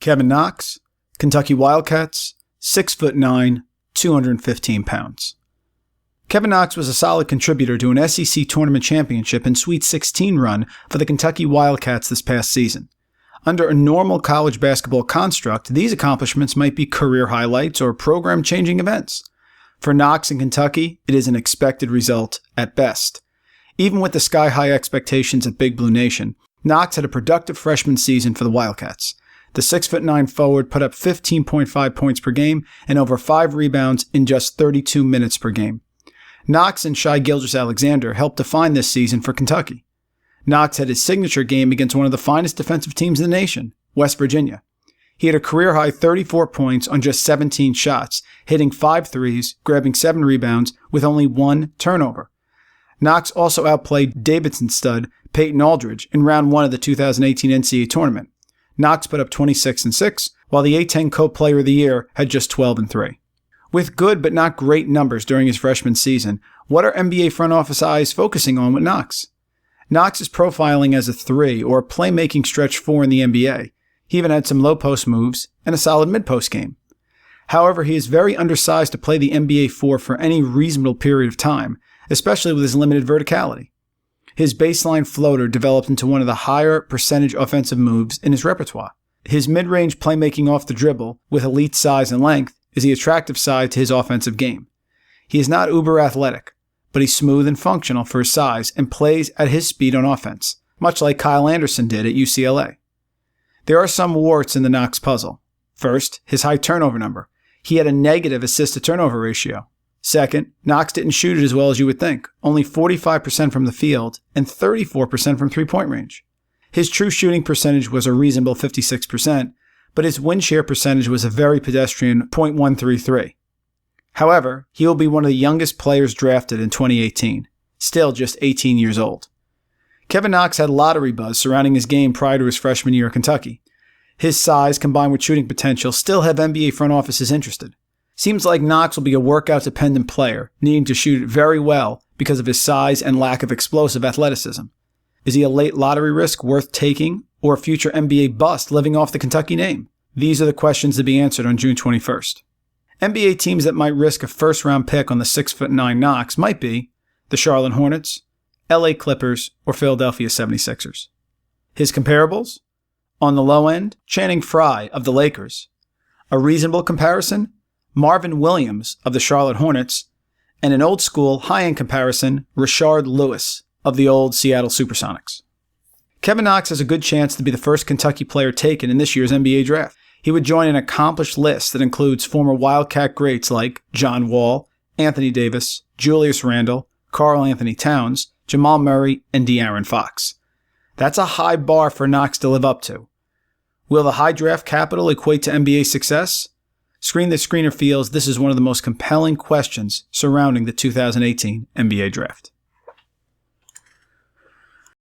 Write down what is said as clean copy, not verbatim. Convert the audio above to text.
Kevin Knox, Kentucky Wildcats, 6'9", 215 pounds. Kevin Knox was a solid contributor to an SEC tournament championship and Sweet 16 run for the Kentucky Wildcats this past season. Under a normal college basketball construct, these accomplishments might be career highlights or program-changing events. For Knox and Kentucky, it is an expected result at best. Even with the sky-high expectations at Big Blue Nation, Knox had a productive freshman season for the Wildcats. The 6'9" forward put up 15.5 points per game and over 5 rebounds in just 32 minutes per game. Knox and Shai Gilgeous-Alexander helped define this season for Kentucky. Knox had his signature game against one of the finest defensive teams in the nation, West Virginia. He had a career-high 34 points on just 17 shots, hitting 5 threes, grabbing 7 rebounds, with only 1 turnover. Knox also outplayed Davidson stud Peyton Aldridge in round 1 of the 2018 NCAA tournament. Knox put up 26 and 6, while the A-10 Co-Player of the Year had just 12 and 3. With good but not great numbers during his freshman season, what are NBA front office eyes focusing on with Knox? Knox is profiling as a 3 or a playmaking stretch 4 in the NBA. He even had some low-post moves and a solid mid-post game. However, he is very undersized to play the NBA 4 for any reasonable period of time, especially with his limited verticality. His baseline floater developed into one of the higher percentage offensive moves in his repertoire. His mid-range playmaking off the dribble, with elite size and length, is the attractive side to his offensive game. He is not uber athletic, but he's smooth and functional for his size and plays at his speed on offense, much like Kyle Anderson did at UCLA. There are some warts in the Knox puzzle. First, his high turnover number. He had a negative assist-to-turnover ratio. Second, Knox didn't shoot it as well as you would think, only 45% from the field and 34% from three-point range. His true shooting percentage was a reasonable 56%, but his win share percentage was a very pedestrian .133. However, he will be one of the youngest players drafted in 2018, still just 18 years old. Kevin Knox had lottery buzz surrounding his game prior to his freshman year at Kentucky. His size combined with shooting potential still have NBA front offices interested. Seems like Knox will be a workout-dependent player, needing to shoot it very well because of his size and lack of explosive athleticism. Is he a late lottery risk worth taking, or a future NBA bust living off the Kentucky name? These are the questions to be answered on June 21st. NBA teams that might risk a first-round pick on the 6'9" Knox might be the Charlotte Hornets, LA Clippers, or Philadelphia 76ers. His comparables? On the low end, Channing Frye of the Lakers. A reasonable comparison? Marvin Williams of the Charlotte Hornets. And an old-school, high-end comparison, Rashard Lewis of the old Seattle Supersonics. Kevin Knox has a good chance to be the first Kentucky player taken in this year's NBA draft. He would join an accomplished list that includes former Wildcat greats like John Wall, Anthony Davis, Julius Randle, Karl Anthony Towns, Jamal Murray, and De'Aaron Fox. That's a high bar for Knox to live up to. Will the high draft capital equate to NBA success? Screen the Screener feels this is one of the most compelling questions surrounding the 2018 NBA draft.